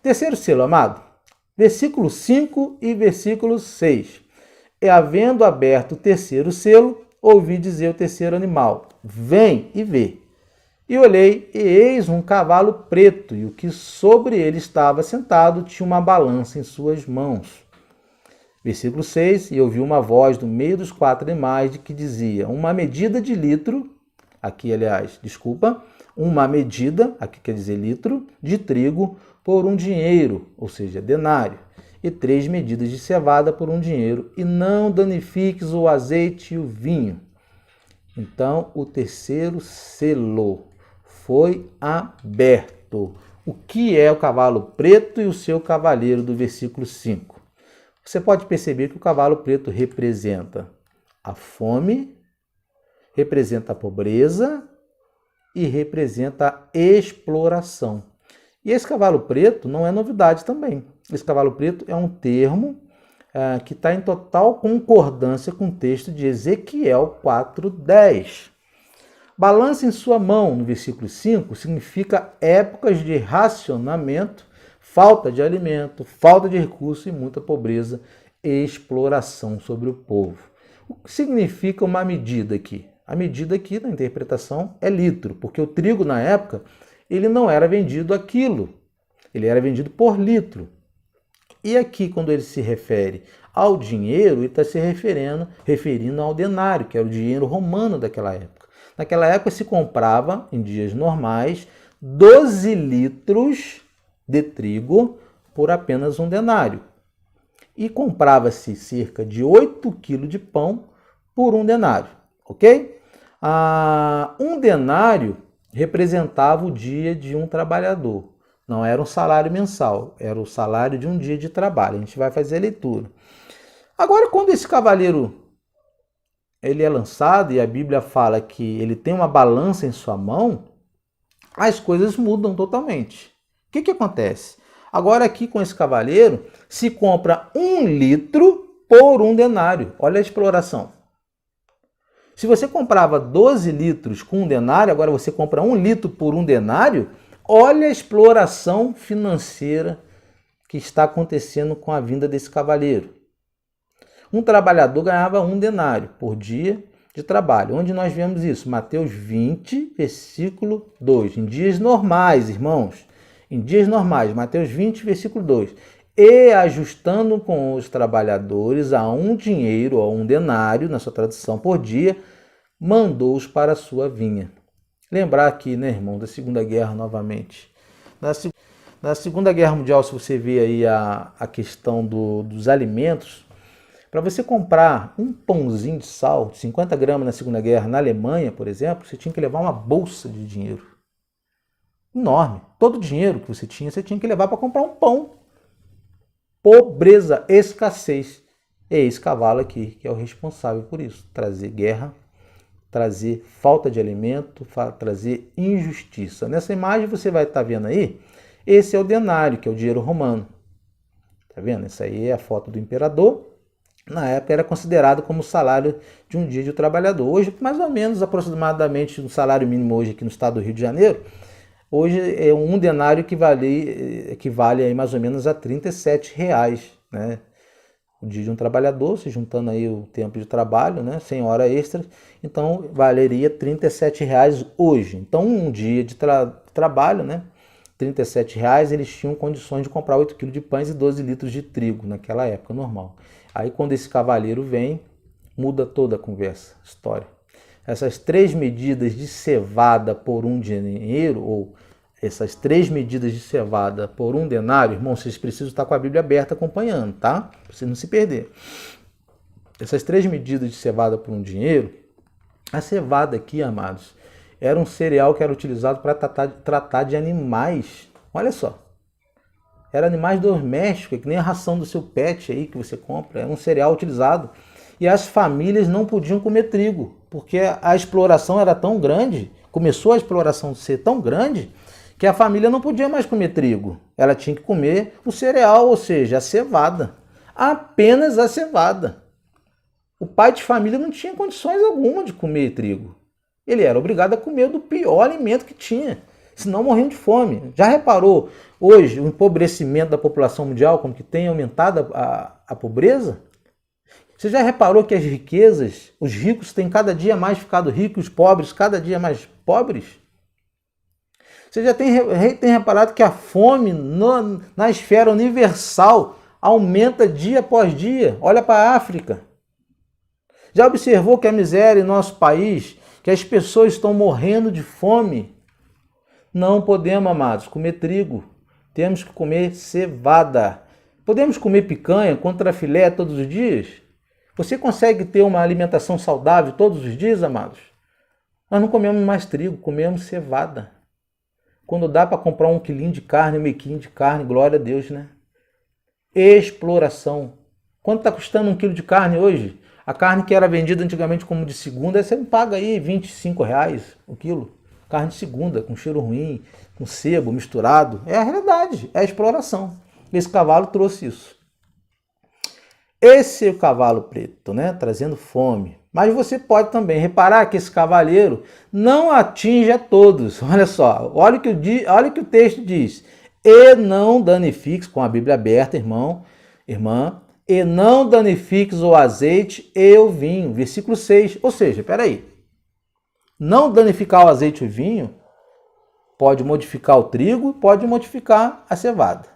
Terceiro selo, amado. Versículo 5 e versículo 6. E havendo aberto o terceiro selo, ouvi dizer o terceiro animal: vem e vê. E olhei, e eis um cavalo preto, e o que sobre ele estava sentado tinha uma balança em suas mãos. Versículo 6, e ouvi uma voz do meio dos quatro animais de que dizia: uma medida de litro, uma medida, aqui quer dizer litro, de trigo por um dinheiro, ou seja, denário, e 3 medidas de cevada por um dinheiro, e não danifiques o azeite e o vinho. Então, o terceiro selo foi aberto. O que é o cavalo preto e o seu cavaleiro do versículo 5? Você pode perceber que o cavalo preto representa a fome, representa a pobreza e representa a exploração. E esse cavalo preto não é novidade também. Esse cavalo preto é um termo que está em total concordância com o texto de Ezequiel 4:10. Balança em sua mão, no versículo 5, significa épocas de racionamento, falta de alimento, falta de recurso e muita pobreza e exploração sobre o povo. O que significa uma medida aqui? A medida aqui, na interpretação, é litro, porque o trigo, na época, ele não era vendido a quilo, ele era vendido por litro. E aqui, quando ele se refere ao dinheiro, ele está se referindo ao denário, que era o dinheiro romano daquela época. Naquela época se comprava, em dias normais, 12 litros de trigo por apenas um denário. E comprava-se cerca de 8 quilos de pão por um denário, ok? Um denário representava o dia de um trabalhador. Não era um salário mensal, era o salário de um dia de trabalho. A gente vai fazer a leitura. Agora, quando esse cavaleiro ele é lançado e a Bíblia fala que ele tem uma balança em sua mão, as coisas mudam totalmente. O que acontece? Agora aqui com esse cavaleiro se compra 1 litro por um denário. Olha a exploração. Se você comprava 12 litros com um denário, agora você compra 1 litro por um denário. Olha a exploração financeira que está acontecendo com a vinda desse cavaleiro. Um trabalhador ganhava 1 denário por dia de trabalho. Onde nós vemos isso? Mateus 20, versículo 2. Em dias normais, irmãos. Em dias normais. Mateus 20, versículo 2. E ajustando com os trabalhadores a 1 dinheiro, ou 1 denário, na sua tradução, por dia, mandou-os para a sua vinha. Lembrar aqui, né, irmão, da Segunda Guerra novamente. Na Segunda Guerra Mundial, se você vê aí a questão dos alimentos, para você comprar um pãozinho de sal, de 50 gramas na Segunda Guerra, na Alemanha, por exemplo, você tinha que levar uma bolsa de dinheiro. Enorme. Todo o dinheiro que você tinha que levar para comprar um pão. Pobreza, escassez. É esse cavalo aqui que é o responsável por isso. Trazer guerra, trazer falta de alimento, trazer injustiça. Nessa imagem você vai estar vendo aí, esse é o denário, que é o dinheiro romano. Tá vendo? Essa aí é a foto do imperador. Na época era considerado como o salário de um dia de trabalhador. Hoje, mais ou menos, aproximadamente, o salário mínimo hoje aqui no estado do Rio de Janeiro, hoje é um denário que equivale aí mais ou menos a R$37, né? O dia de um trabalhador, se juntando aí o tempo de trabalho, né, 100 horas extras, então valeria R$37 hoje. Então, um dia de trabalho, né, R$37, eles tinham condições de comprar 8 kg de pães e 12 litros de trigo naquela época normal. Aí, quando esse cavaleiro vem, muda toda a conversa, história. Essas 3 medidas de cevada por um dinheiro, ou essas 3 medidas de cevada por um denário, irmão, vocês precisam estar com a Bíblia aberta acompanhando, tá? Para vocês não se perder. Essas 3 medidas de cevada por um dinheiro, a cevada aqui, amados, era um cereal que era utilizado para tratar de animais. Olha só. Era animais domésticos, que nem a ração do seu pet aí que você compra. Era um cereal utilizado. E as famílias não podiam comer trigo, porque a exploração era tão grande, começou a exploração a ser tão grande, que a família não podia mais comer trigo. Ela tinha que comer o cereal, ou seja, a cevada. Apenas a cevada. O pai de família não tinha condições alguma de comer trigo. Ele era obrigado a comer do pior alimento que tinha. senão morrendo de fome. Já reparou hoje o empobrecimento da população mundial, como que tem aumentado a pobreza? Você já reparou que as riquezas, os ricos têm cada dia mais ficado ricos, os pobres cada dia mais pobres? Você já tem reparado que a fome na esfera universal aumenta dia após dia? Olha para a África. Já observou que a miséria em nosso país, que as pessoas estão morrendo de fome? Não podemos, amados, comer trigo. Temos que comer cevada. Podemos comer picanha contra filé todos os dias? Você consegue ter uma alimentação saudável todos os dias, amados? Nós não comemos mais trigo, comemos cevada. Quando dá para comprar 1 quilinho de carne, meio quilo de carne, glória a Deus, né? Exploração. Quanto está custando 1 quilo de carne hoje? A carne que era vendida antigamente como de segunda, você paga aí R$25 o quilo. Carne de segunda, com cheiro ruim, com sebo misturado. É a realidade, é a exploração. Esse cavalo trouxe isso. Esse é o cavalo preto, né? Trazendo fome. Mas você pode também reparar que esse cavaleiro não atinge a todos. Olha só, olha o que o texto diz. E não danifiques, com a Bíblia aberta, irmã, e não danifiques o azeite e o vinho. Versículo 6. Ou seja, peraí. Não danificar o azeite e o vinho pode modificar o trigo, pode modificar a cevada.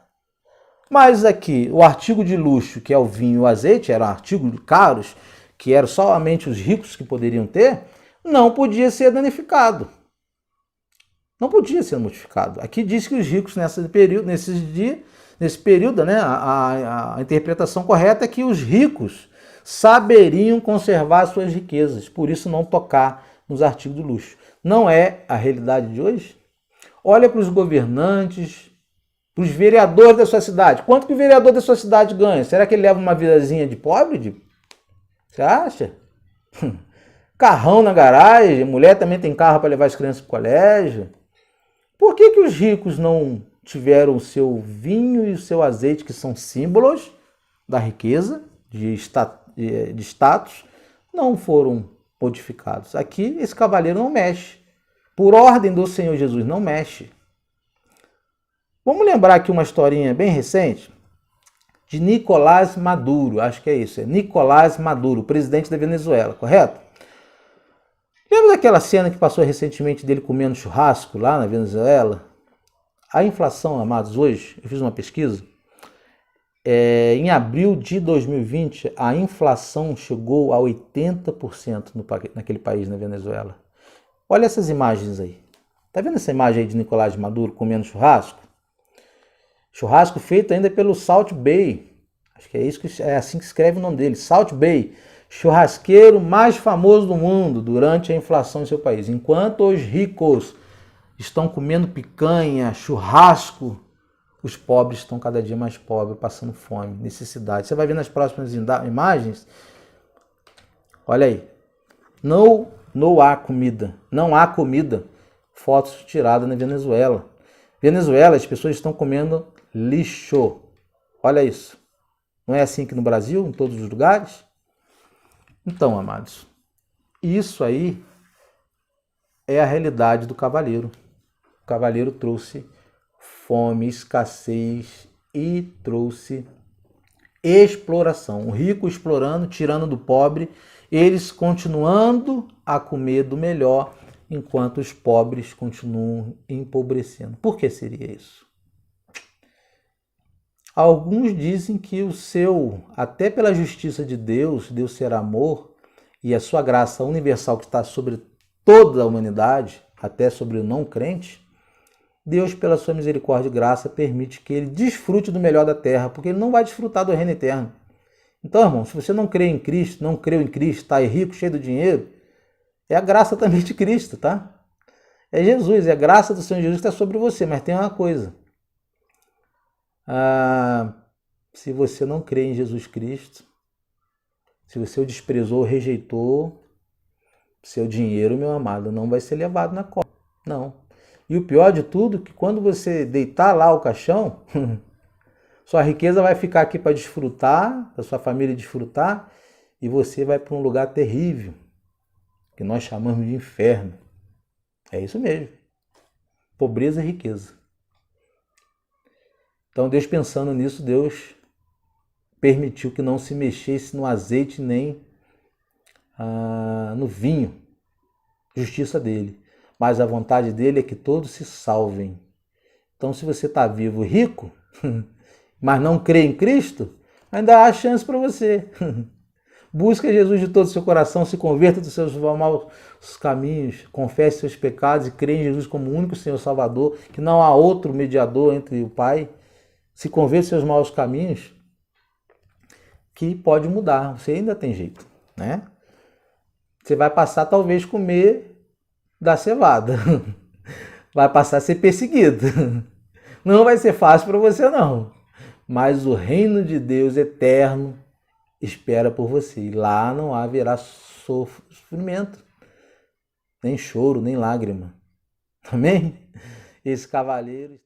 Mas aqui, o artigo de luxo, que é o vinho e o azeite, eram artigos caros, que eram somente os ricos que poderiam ter, não podia ser danificado. Não podia ser modificado. Aqui diz que os ricos, nesse período, né, a interpretação correta é que os ricos saberiam conservar suas riquezas, por isso não tocar nos artigos de luxo. Não é a realidade de hoje? Olha para os governantes, para os vereadores da sua cidade. Quanto que o vereador da sua cidade ganha? Será que ele leva uma vidazinha de pobre? Você acha? Carrão na garagem, mulher também tem carro para levar as crianças para o colégio. Por que os ricos não tiveram o seu vinho e o seu azeite, que são símbolos da riqueza, de status, não foram modificados? Aqui esse cavaleiro não mexe. Por ordem do Senhor Jesus, não mexe. Vamos lembrar aqui uma historinha bem recente de Nicolás Maduro, acho que é isso, é Nicolás Maduro, presidente da Venezuela, correto? Lembra daquela cena que passou recentemente dele comendo churrasco lá na Venezuela? A inflação, amados, hoje, eu fiz uma pesquisa, em abril de 2020, a inflação chegou a 80% naquele país, na Venezuela. Olha essas imagens aí. Tá vendo essa imagem aí de Nicolás Maduro comendo churrasco? Churrasco feito ainda pelo Salt Bay. Acho que é assim que escreve o nome dele. Salt Bay, churrasqueiro mais famoso do mundo durante a inflação em seu país. Enquanto os ricos estão comendo picanha, churrasco, os pobres estão cada dia mais pobres, passando fome, necessidade. Você vai ver nas próximas imagens. Olha aí. Não há comida. Não há comida. Fotos tiradas na Venezuela. Venezuela, as pessoas estão comendo lixo. Olha isso. Não é assim aqui no Brasil, em todos os lugares? Então, amados, isso aí é a realidade do cavaleiro. O cavaleiro trouxe fome, escassez e trouxe exploração. O rico explorando, tirando do pobre, eles continuando a comer do melhor, enquanto os pobres continuam empobrecendo. Por que seria isso? Alguns dizem que até pela justiça de Deus ser amor, e a sua graça universal que está sobre toda a humanidade, até sobre o não crente, Deus, pela sua misericórdia e graça, permite que ele desfrute do melhor da terra, porque ele não vai desfrutar do reino eterno. Então, irmão, se você não crê em Cristo, não creu em Cristo, está aí rico, cheio de dinheiro, é a graça também de Cristo, tá? É Jesus, é a graça do Senhor Jesus que está sobre você, mas tem uma coisa. Se você não crê em Jesus Cristo, se você o desprezou ou rejeitou, seu dinheiro, meu amado, não vai ser levado na cova. Não. E o pior de tudo é que quando você deitar lá o caixão, sua riqueza vai ficar aqui para desfrutar, para sua família desfrutar, e você vai para um lugar terrível, que nós chamamos de inferno. É isso mesmo. pobreza e riqueza. Então, Deus, pensando nisso, Deus permitiu que não se mexesse no azeite nem no vinho, justiça dele. Mas a vontade dele é que todos se salvem. Então, se você está vivo rico, mas não crê em Cristo, ainda há chance para você. Busca Jesus de todo o seu coração, se converta dos seus maus caminhos, confesse seus pecados e crê em Jesus como o único Senhor Salvador, que não há outro mediador entre o Pai. Se converta dos seus maus caminhos, que pode mudar, você ainda tem jeito, né? Você vai passar talvez a comer da cevada, vai passar a ser perseguido. Não vai ser fácil para você não, mas o reino de Deus eterno espera por você. E lá não haverá sofrimento, nem choro, nem lágrima. Amém? Esse cavaleiro